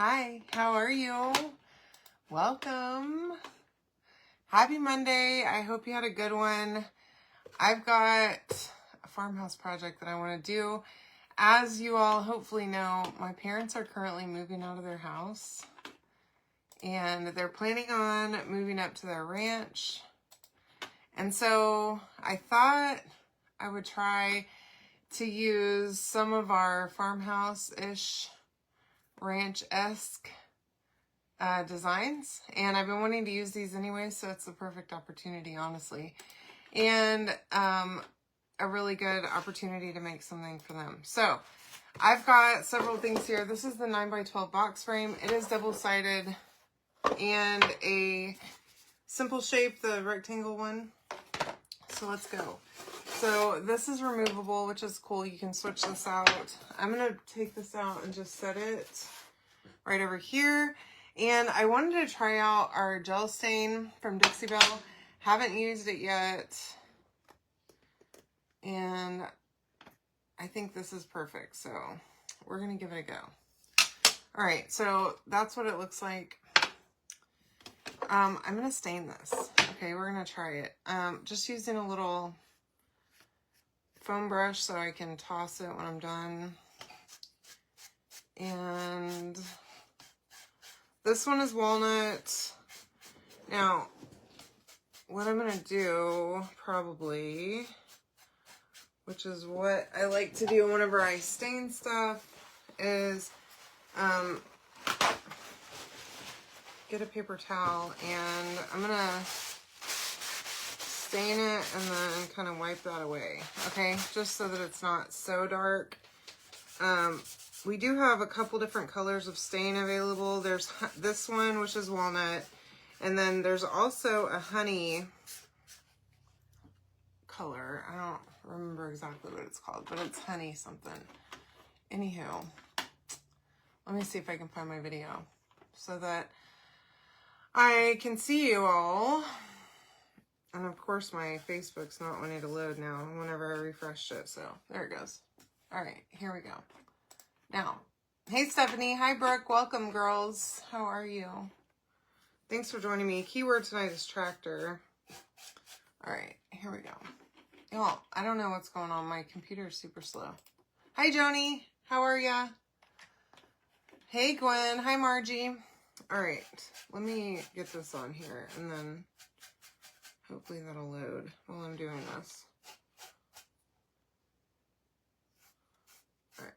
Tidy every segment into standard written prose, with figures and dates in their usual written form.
Hi, how are you? Welcome. Happy Monday. I hope you had a good one. I've got a farmhouse project that I want to do. As you all hopefully know, my parents are currently moving out of their house and they're planning on moving up to their ranch. And so I thought I would try to use some of our farmhouse-ish, ranch-esque designs. And I've been wanting to use these anyway, so it's the perfect opportunity, honestly. And a really good opportunity to make something for them. So I've got several things here. This is the 9x12 box frame. It is double-sided and a simple shape, the rectangle one. So let's go. So this is removable, which is cool. You can switch this out. I'm going to take this out and just set it right over here. And I wanted to try out our gel stain from Dixie Belle. Haven't used it yet. And I think this is perfect. So we're going to give it a go. All right. So that's what it looks like. I'm going to stain this. Okay. We're going to try it. Just using a little foam brush so I can toss it when I'm done. And this one is walnut. Now, what I'm going to do probably, which is what I like to do whenever I stain stuff, is get a paper towel and I'm going to stain it and then kind of wipe that away, okay? Just so that it's not so dark. We do have a couple different colors of stain available. There's this one, which is walnut, and then there's also a honey color. I don't remember exactly what it's called, but it's honey something. Anywho, let me see if I can find my video so that I can see you all. And of course my Facebook's not wanting to load now whenever I refreshed it, so there it goes. All right, here we go. Now, hey Stephanie, hi Brooke, welcome girls. How are you? Thanks for joining me. Keyword tonight is tractor. All right, here we go. Y'all, I don't know what's going on. My computer is super slow. Hi Joni, how are ya? Hey Gwen, hi Margie. All right, let me get this on here and then hopefully that'll load while I'm doing this. All right.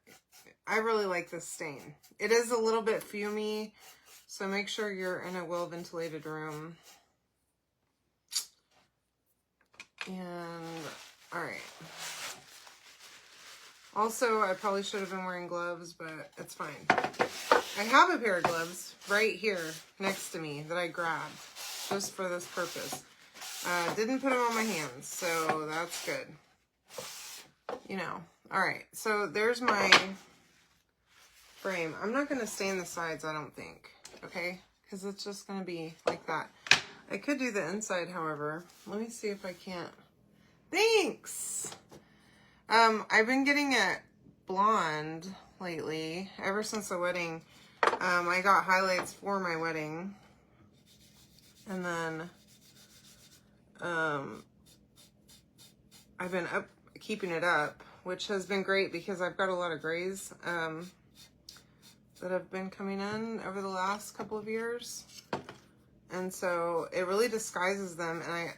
I really like this stain. It is a little bit fumey, so make sure you're in a well-ventilated room. And, all right. Also, I probably should have been wearing gloves, but it's fine. I have a pair of gloves right here next to me that I grabbed just for this purpose. Didn't put them on my hands, so that's good. You know. All right, so there's my frame. I'm not going to stain the sides, I don't think, okay? Because it's just going to be like that. I could do the inside, however. Let me see if I can't. Thanks! I've been getting it blonde lately, ever since the wedding. I got highlights for my wedding. And then I've been keeping it up, which has been great because I've got a lot of grays that have been coming in over the last couple of years. And so it really disguises them. And I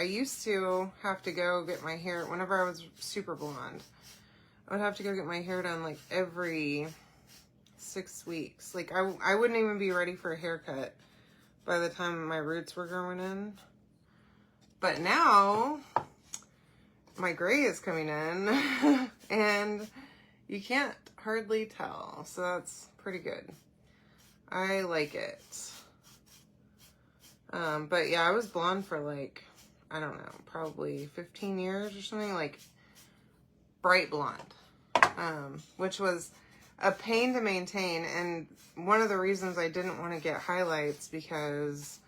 used to have to go get my hair, whenever I was super blonde, I would have to go get my hair done like every 6 weeks. Like I wouldn't even be ready for a haircut by the time my roots were growing in. But now my gray is coming in and you can't hardly tell. So that's pretty good. I like it. But yeah, I was blonde for like, I don't know, probably 15 years or something, like bright blonde, which was a pain to maintain. And one of the reasons I didn't want to get highlights because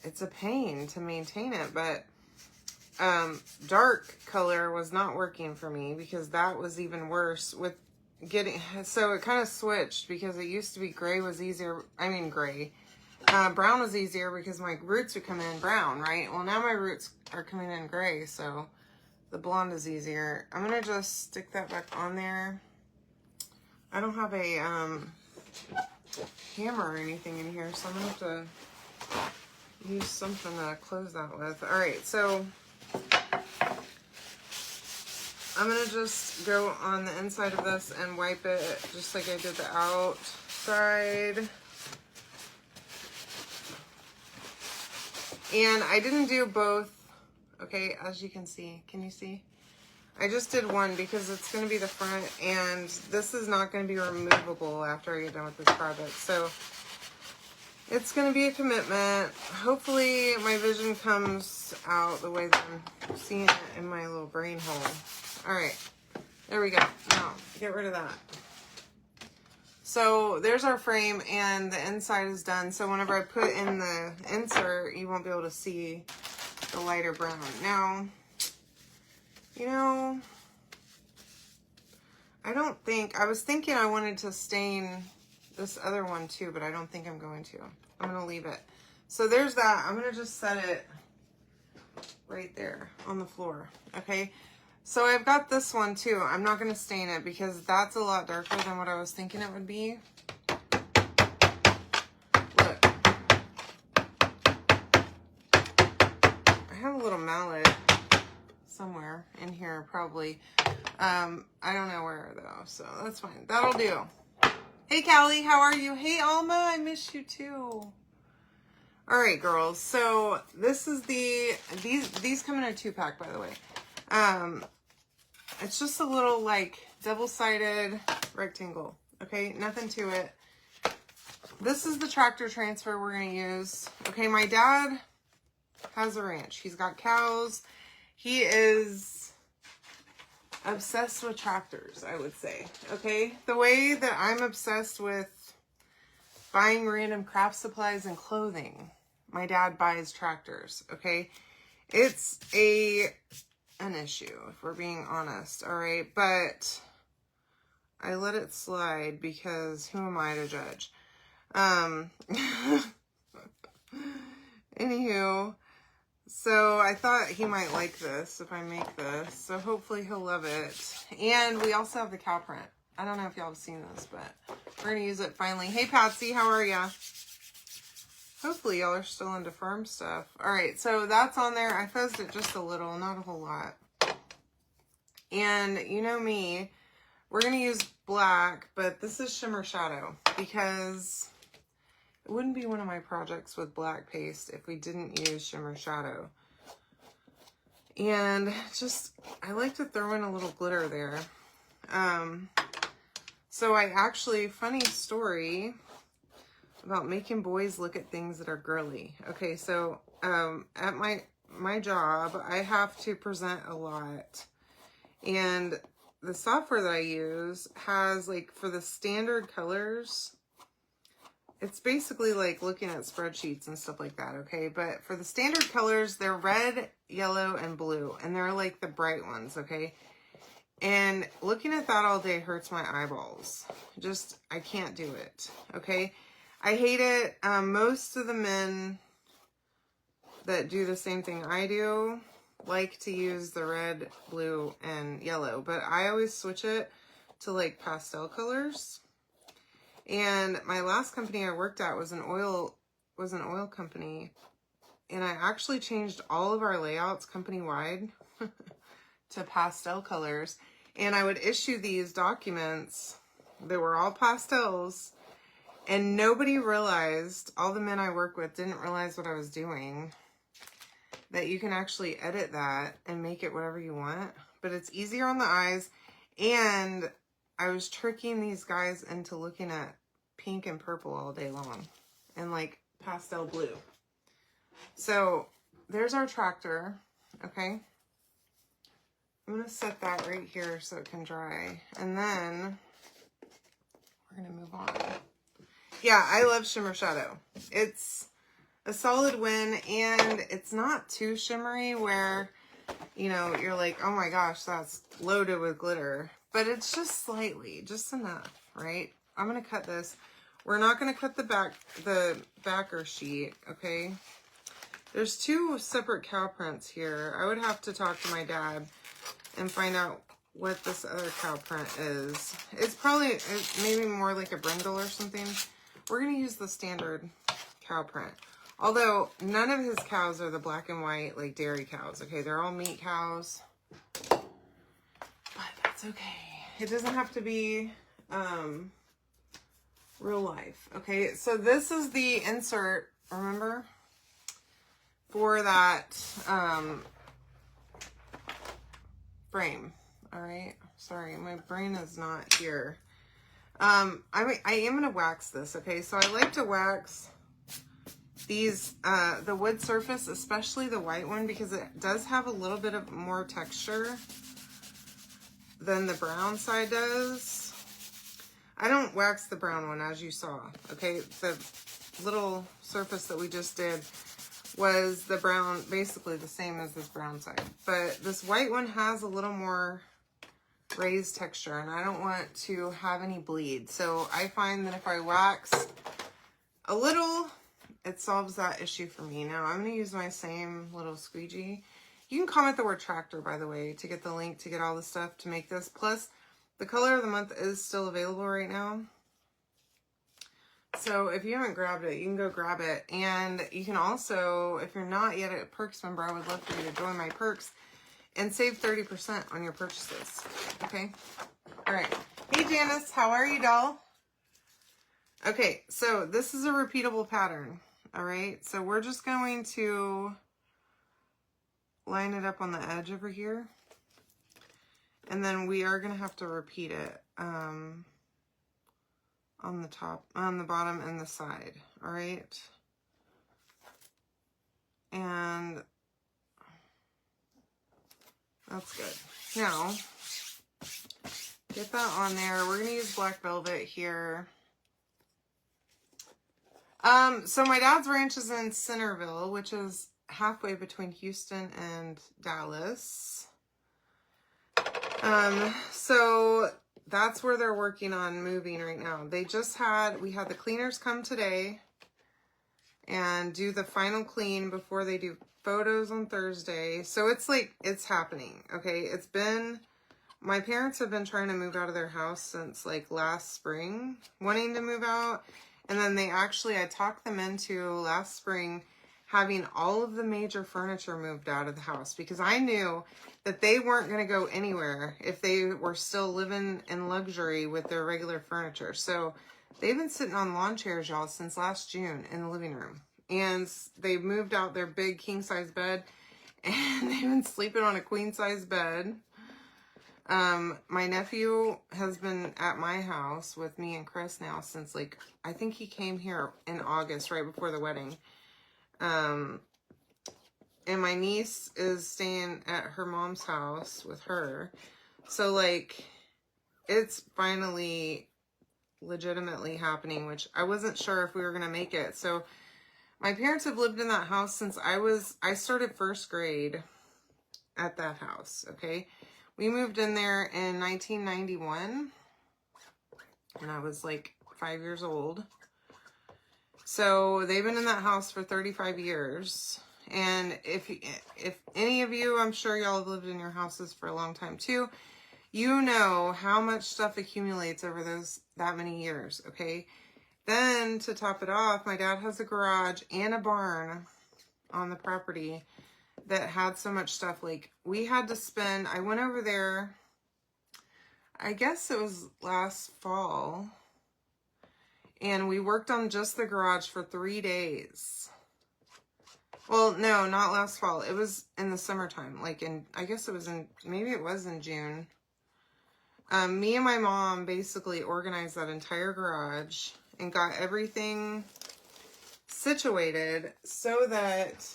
it's a pain to maintain it. But dark color was not working for me because that was even worse. With so it kind of switched because it used to be gray was easier. I mean, gray. Brown was easier because my roots would come in brown, right? Well, now my roots are coming in gray, so the blonde is easier. I'm going to just stick that back on there. I don't have a hammer or anything in here, so I'm going to have to use something to close that with. All right, so I'm going to just go on the inside of this and wipe it just like I did the outside. And I didn't do both, okay, as you can see. Can you see? I just did one because it's going to be the front, and this is not going to be removable after I get done with this project. So it's going to be a commitment. Hopefully my vision comes out the way that I'm seeing it in my little brain hole. All right, there we go. Now, get rid of that. So there's our frame, and the inside is done. So whenever I put in the insert, you won't be able to see the lighter brown. Now, you know, I was thinking I wanted to stain this other one too, but I don't think I'm going to. I'm going to leave it. So there's that. I'm going to just set it right there on the floor. Okay. So I've got this one too. I'm not going to stain it because that's a lot darker than what I was thinking it would be. Look. I have a little mallet somewhere in here probably. I don't know where though, so that's fine. That'll do. Hey Callie, how are you? Hey Alma, I miss you too. All right, girls. So this is these come in a 2-pack, by the way. It's just a little like double-sided rectangle. Okay, nothing to it. This is the tractor transfer we're gonna use. Okay, my dad has a ranch. He's got cows. He is obsessed with tractors, I would say. Okay, the way that I'm obsessed with buying random craft supplies and clothing, my dad buys tractors. Okay, it's an issue if we're being honest. All right, but I let it slide because who am I to judge? Anywho, so I thought he might like this if I make this, so hopefully he'll love it. And we also have the cow print. I don't know if y'all have seen this, but we're gonna use it finally. Hey Patsy, how are ya? Hopefully y'all are still into firm stuff. All right, so that's on there. I fuzzed it just a little, not a whole lot. And you know me, we're gonna use black, but this is Shimmer Shadow because it wouldn't be one of my projects with black paste if we didn't use Shimmer Shadow. And just, I like to throw in a little glitter there. So I actually, funny story about making boys look at things that are girly. Okay, so at my job, I have to present a lot. And the software that I use has, like, for the standard colors, it's basically like looking at spreadsheets and stuff like that, okay? But for the standard colors, they're red, yellow, and blue. And they're like the bright ones, okay? And looking at that all day hurts my eyeballs. Just, I can't do it, okay? I hate it. Most of the men that do the same thing I do like to use the red, blue, and yellow. But I always switch it to like pastel colors. And my last company I worked at was an oil company. And I actually changed all of our layouts company-wide to pastel colors. And I would issue these documents that were all pastels. And nobody realized, all the men I work with didn't realize what I was doing. That you can actually edit that and make it whatever you want. But it's easier on the eyes. And I was tricking these guys into looking at pink and purple all day long. And like pastel blue. So there's our tractor. Okay. I'm going to set that right here so it can dry. And then we're going to move on. Yeah, I love Shimmer Shadow. It's a solid win, and it's not too shimmery where, you know, you're like, oh my gosh, that's loaded with glitter. but it's just slightly, just enough, right? I'm going to cut this. We're not going to cut the backer sheet, okay? There's 2 separate cow prints here. I would have to talk to my dad and find out what this other cow print is. It's maybe more like a brindle or something. We're going to use the standard cow print. Although none of his cows are the black and white like dairy cows, okay? They're all meat cows. But that's okay. It doesn't have to be real life, okay? So this is the insert, remember? For that frame, all right? Sorry, my brain is not here. I am going to wax this, okay? So I like to wax these, the wood surface, especially the white one, because it does have a little bit of more texture than the brown side does. I don't wax the brown one, as you saw, okay? The little surface that we just did was the brown, basically the same as this brown side. But this white one has a little more raised texture, and I don't want to have any bleed. So I find that if I wax a little, it solves that issue for me. Now I'm going to use my same little squeegee. You can comment the word tractor, by the way, to get the link to get all the stuff to make this. Plus, the color of the month is still available right now. So if you haven't grabbed it, you can go grab it. And you can also, if you're not yet a Perks member, I would love for you to join my Perks and save 30% on your purchases. Okay? All right. Hey, Janice. How are you, doll? Okay, so this is a repeatable pattern. All right? So we're just going to line it up on the edge over here. And then we are going to have to repeat it on the top, on the bottom, and the side. All right? And that's good. Now, get that on there. We're going to use black velvet here. So my dad's ranch is in Centerville, which is halfway between Houston and Dallas. So that's where they're working on moving right now. We had the cleaners come today and do the final clean before they do photos on Thursday. So it's like, it's happening. Okay. My parents have been trying to move out of their house since like last spring, wanting to move out. And then I talked them into last spring having all of the major furniture moved out of the house, because I knew that they weren't going to go anywhere if they were still living in luxury with their regular furniture. So they've been sitting on lawn chairs, y'all, since last June in the living room. And they moved out their big king-size bed, and they've been sleeping on a queen-size bed. My nephew has been at my house with me and Chris now since, like, I think he came here in August, right before the wedding. And my niece is staying at her mom's house with her. So, like, it's finally legitimately happening, which I wasn't sure if we were going to make it. So, my parents have lived in that house since I started first grade at that house, okay? We moved in there in 1991, and I was, like, 5 years old. So they've been in that house for 35 years. And if any of you, I'm sure y'all have lived in your houses for a long time too, you know how much stuff accumulates over that many years, okay? Then to top it off, my dad has a garage and a barn on the property that had so much stuff. Like, we had to spend, I went over there, I guess it was last fall, and we worked on just the garage for 3 days. Well, no, not last fall. It was in the summertime. Like maybe it was in June. Me and my mom basically organized that entire garage and got everything situated so that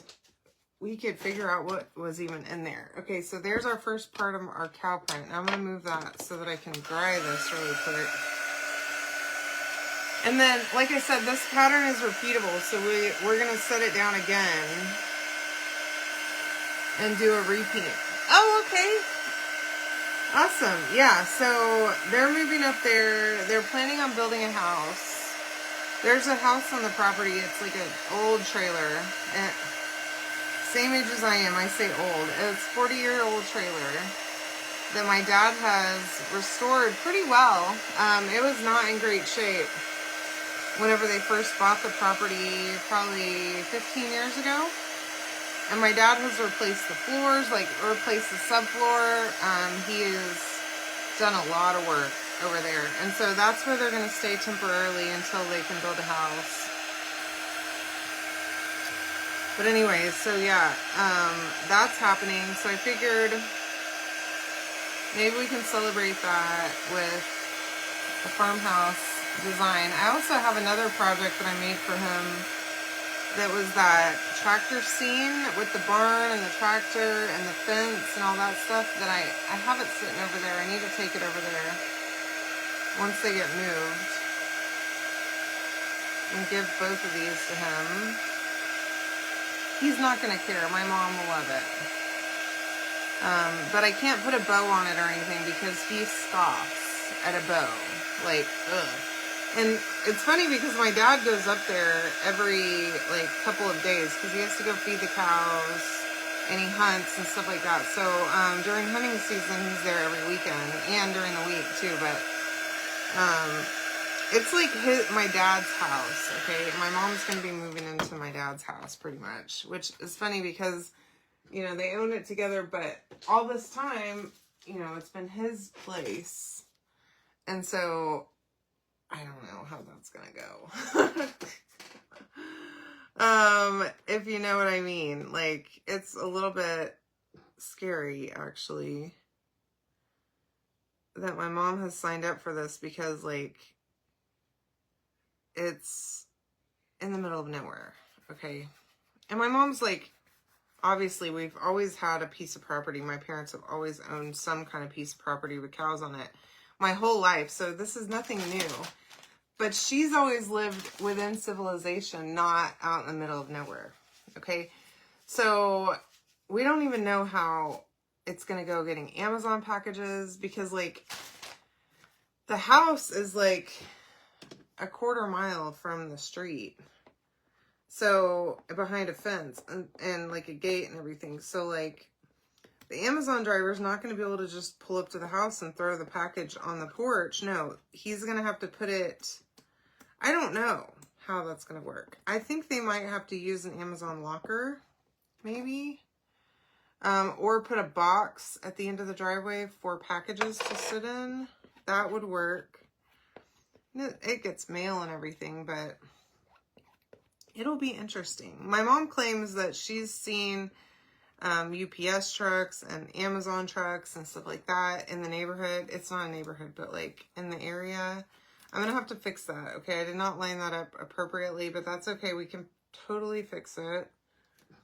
we could figure out what was even in there. Okay, so there's our first part of our cow print. I'm going to move that so that I can dry this really quick. And then, like I said, this pattern is repeatable, so we're going to set it down again and do a repeat. Oh, okay. Awesome. Yeah, so they're moving up there. They're planning on building a house. There's a house on the property. It's like an old trailer. And same age as I am. I say old. It's a 40-year-old trailer that my dad has restored pretty well. It was not in great shape whenever they first bought the property probably 15 years ago. And my dad has replaced the floors, like replaced the subfloor. He has done a lot of work over there. And so that's where they're going to stay temporarily until they can build a house. But anyways, so yeah, that's happening. So I figured maybe we can celebrate that with a farmhouse design. I also have another project that I made for him that was that tractor scene with the barn and the tractor and the fence and all that stuff that I have it sitting over there. I need to take it over there once they get moved and give both of these to him. He's not going to care. My mom will love it. But I can't put a bow on it or anything because he scoffs at a bow. Like, ugh. And it's funny because my dad goes up there every, like, couple of days because he has to go feed the cows and he hunts and stuff like that. So, during hunting season, he's there every weekend and during the week, too. But, it's like my dad's house, okay? My mom's going to be moving into my dad's house pretty much, which is funny because, you know, they own it together, but all this time, you know, it's been his place. And so I don't know how that's gonna go. If you know what I mean. Like, it's a little bit scary, actually, that my mom has signed up for this because, like, it's in the middle of nowhere, okay? And my mom's like, obviously, we've always had a piece of property. My parents have always owned some kind of piece of property with cows on it my whole life, so this is nothing new. But she's always lived within civilization, not out in the middle of nowhere, okay? So we don't even know how it's going to go getting Amazon packages because, like, the house is, like, a quarter mile from the street. So, behind a fence and like, a gate and everything. So, like, the Amazon driver's not going to be able to just pull up to the house and throw the package on the porch. No, he's going to have to put it... I don't know how that's going to work. I think they might have to use an Amazon locker, maybe. Or put a box at the end of the driveway for packages to sit in. That would work. It gets mail and everything, but it'll be interesting. My mom claims that she's seen UPS trucks and Amazon trucks and stuff like that in the neighborhood. It's not a neighborhood, but, like, in the area. I'm going to have to fix that, okay? I did not line that up appropriately, but that's okay. We can totally fix it.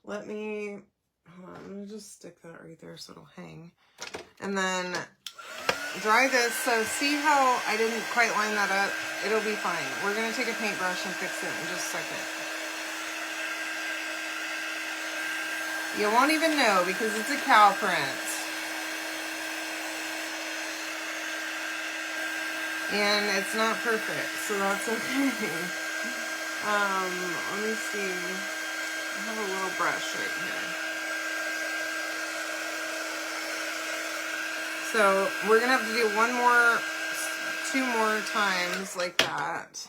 Let me, hold on, I'm going to just stick that right there so it'll hang. And then dry this. So see how I didn't quite line that up? It'll be fine. We're going to take a paintbrush and fix it in just a second. You won't even know because it's a cow print. And it's not perfect, so that's okay. Let me see. I have a little brush right here. So we're gonna have to do two more times like that.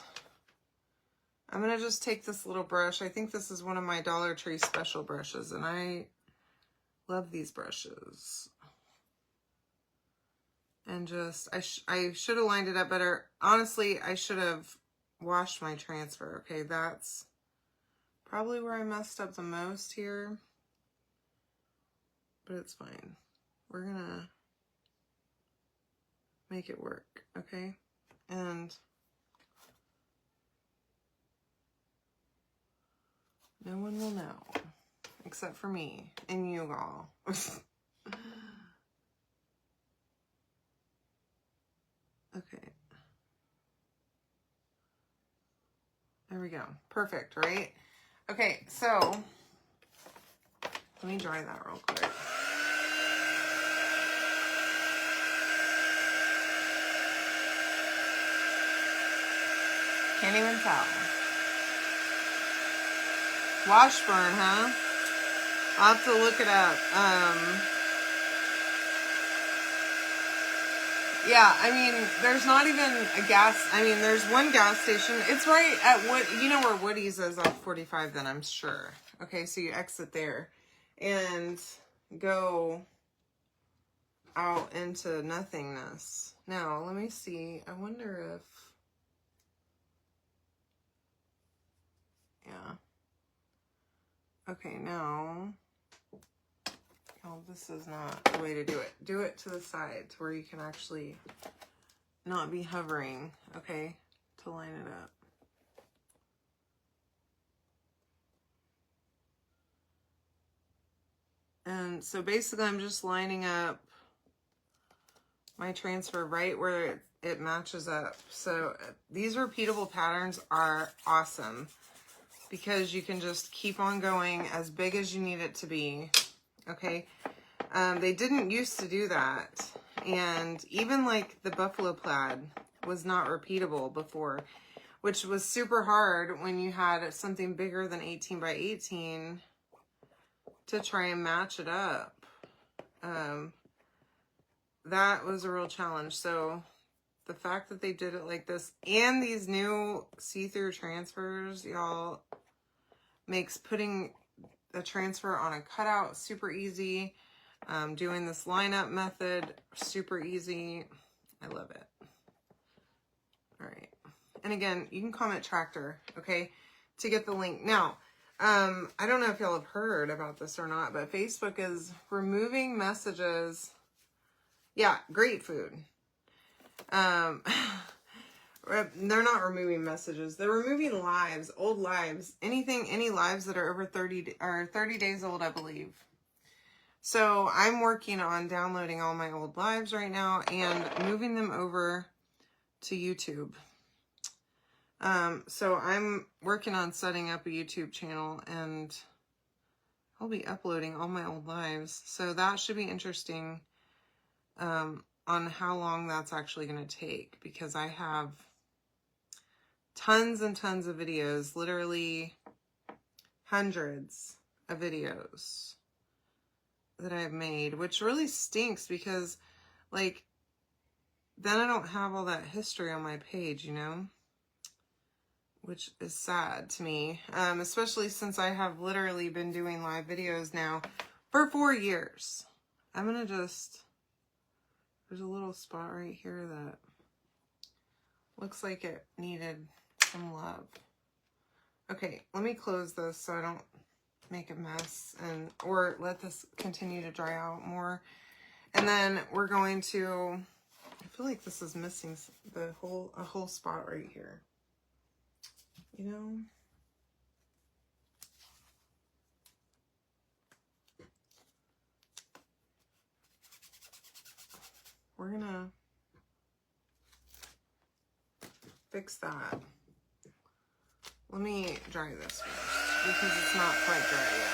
I'm gonna just take this little brush. I think this is one of my Dollar Tree special brushes, and I love these brushes. And just, I should have lined it up better. Honestly, I should have washed my transfer. Okay, that's probably where I messed up the most here. But it's fine. We're gonna make it work, okay? And no one will know, except for me and you all. Okay. There we go. Perfect, right? Okay, so let me dry that real quick. Can't even tell. Washburn, huh? I'll have to look it up. Yeah, I mean, there's not even a gas. I mean, there's one gas station. It's right at you know where Woody's is off 45, then I'm sure. Okay, so you exit there and go out into nothingness. Now, let me see. I wonder if, yeah. Okay, now, oh, this is not the way to do it. Do it to the side to where you can actually not be hovering, okay, to line it up. And so basically I'm just lining up my transfer right where it matches up. So these repeatable patterns are awesome because you can just keep on going as big as you need it to be, okay? They didn't used to do that. And even like the buffalo plaid was not repeatable before, which was super hard when you had something bigger than 18 by 18 to try and match it up. That was a real challenge. So the fact that they did it like this and these new see-through transfers, y'all, makes putting the transfer on a cutout super easy. Doing this lineup method, super easy. I love it. All right. And again, you can comment tractor, okay, to get the link. Now, I don't know if y'all have heard about this or not, but Facebook is removing messages. Yeah, great food. They're not removing messages. They're removing lives, old lives, any lives that are over 30 days old, I believe. So I'm working on downloading all my old lives right now and moving them over to YouTube. So I'm working on setting up a YouTube channel and I'll be uploading all my old lives. So that should be interesting on how long that's actually going to take, because I have tons and tons of videos, literally hundreds of videos that I've made, which really stinks because, like, then I don't have all that history on my page, you know, which is sad to me, especially since I have literally been doing live videos now for 4 years. I'm gonna just, there's a little spot right here that looks like it needed some love. Okay, let me close this so I don't make a mess, and or let this continue to dry out more. And then we're going to, I feel like this is missing a whole spot right here, you know. We're gonna fix that. Let me dry this first because it's not quite dry yet.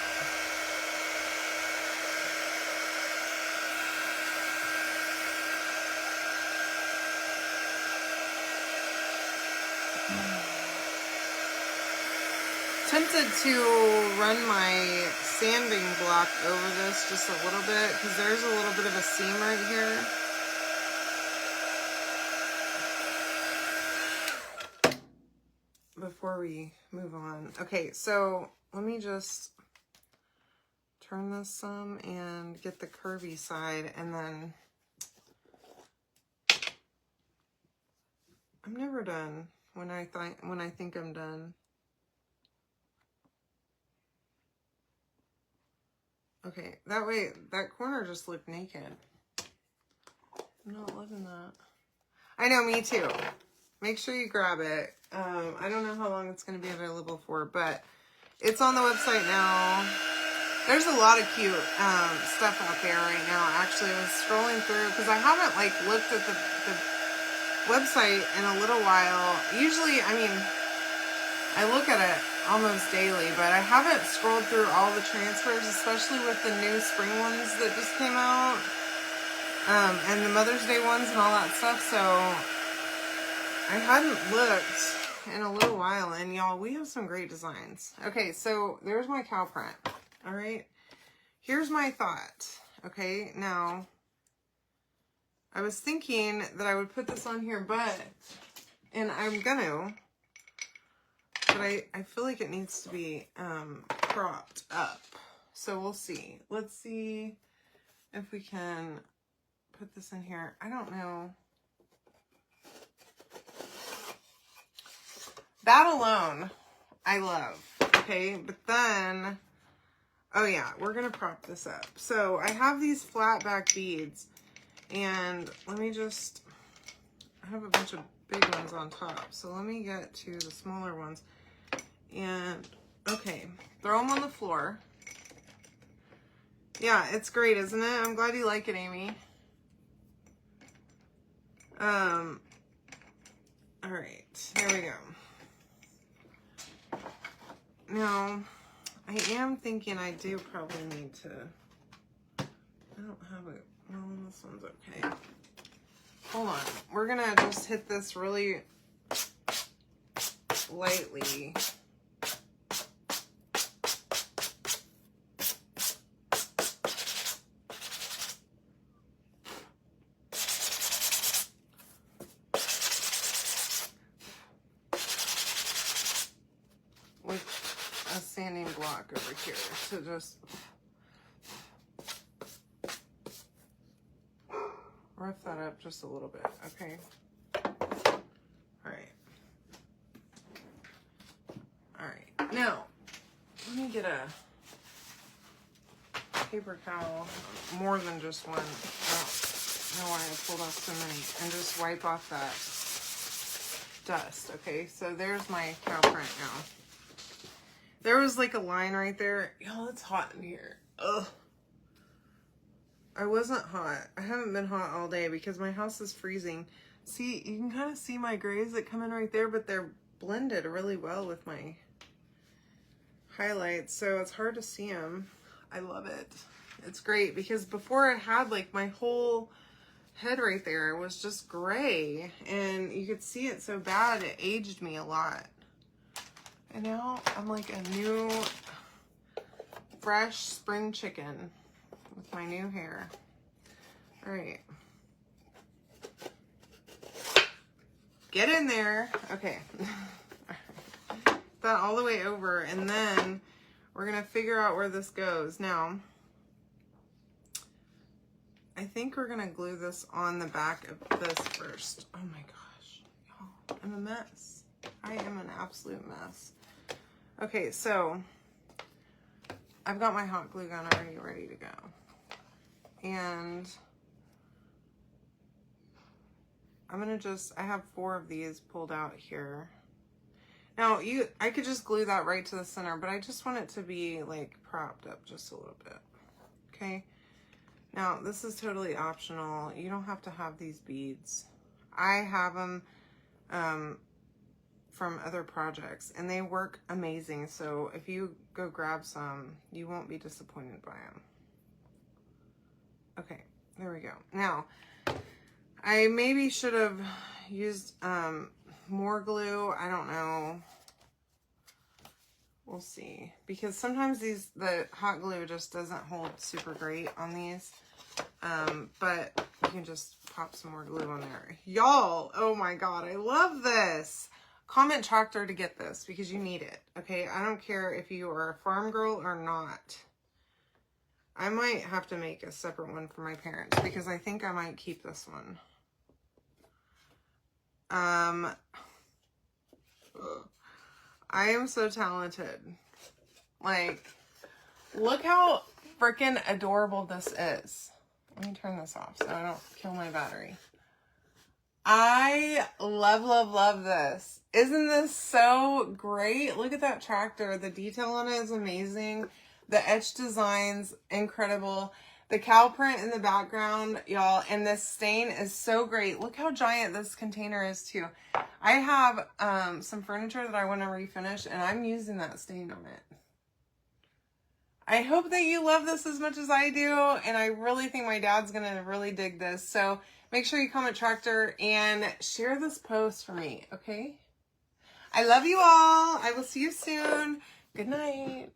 Tempted to run my sanding block over this just a little bit because there's a little bit of a seam right here. Before we move on. Okay, so let me just turn this some and get the curvy side, and then I'm never done when I think I'm done. Okay, that way, that corner just looked naked. I'm not loving that. I know, me too. Make sure you grab it. I don't know how long it's going to be available for, but it's on the website now. There's a lot of cute stuff out there right now. Actually, I was scrolling through because I haven't like looked at the website in a little while. Usually, I mean, I look at it almost daily, but I haven't scrolled through all the transfers, especially with the new spring ones that just came out, and the Mother's Day ones and all that stuff. So I hadn't looked in a little while, and y'all, we have some great designs. Okay, so there's my cow print. All right, here's my thought. Okay, now I was thinking that I would put this on here, and I'm gonna, but I feel like it needs to be propped up. So we'll see. Let's see if we can put this in here. I don't know. That alone, I love. Okay, but then, oh yeah, we're gonna prop this up. So I have these flat back beads, and let me just, I have a bunch of big ones on top. So let me get to the smaller ones. And, okay, throw them on the floor. Yeah, it's great, isn't it? I'm glad you like it, Amy. All right, here we go. Now, I am thinking I do probably need to, I don't have it, well, this one's okay. Hold on, we're gonna just hit this really lightly. Sanding block over here to just rough that up just a little bit. Okay. All right. Now, let me get a paper towel, more than just one. I don't know why I pulled off so many, and just wipe off that dust. Okay, so there's my cow print now. There was like a line right there. Y'all, it's hot in here. Ugh. I wasn't hot. I haven't been hot all day because my house is freezing. See, you can kind of see my grays that come in right there, but they're blended really well with my highlights, so it's hard to see them. I love it. It's great because before I had like my whole head right there was just gray, and you could see it so bad it aged me a lot. And now I'm like a new, fresh spring chicken with my new hair. All right. Get in there. Okay. That all the way over, and then we're going to figure out where this goes. Now, I think we're going to glue this on the back of this first. Oh my gosh. Y'all, I'm a mess. I am an absolute mess. Okay, so I've got my hot glue gun already ready to go. And I'm gonna just, I have 4 of these pulled out here. Now, I could just glue that right to the center, but I just want it to be like propped up just a little bit. Okay. Now, this is totally optional. You don't have to have these beads. I have them from other projects, and they work amazing. So if you go grab some, you won't be disappointed by them. Okay, there we go. Now, I maybe should have used more glue. I don't know. We'll see. Because sometimes the hot glue just doesn't hold super great on these. But you can just pop some more glue on there. Y'all, oh my God, I love this. Comment tractor to get this because you need it. Okay, I don't care if you are a farm girl or not. I might have to make a separate one for my parents because I think I might keep this one. I am so talented. Like, look how freaking adorable this is. Let me turn this off so I don't kill my battery. I love, love, love this. Isn't this so great? Look at that tractor. The detail on it is amazing. The etched designs, incredible. The cow print in the background, y'all, and this stain is so great. Look how giant this container is too. I have some furniture that I want to refinish, and I'm using that stain on it. I hope that you love this as much as I do, and I really think my dad's going to really dig this. So make sure you comment tractor and share this post for me, okay? I love you all. I will see you soon. Good night.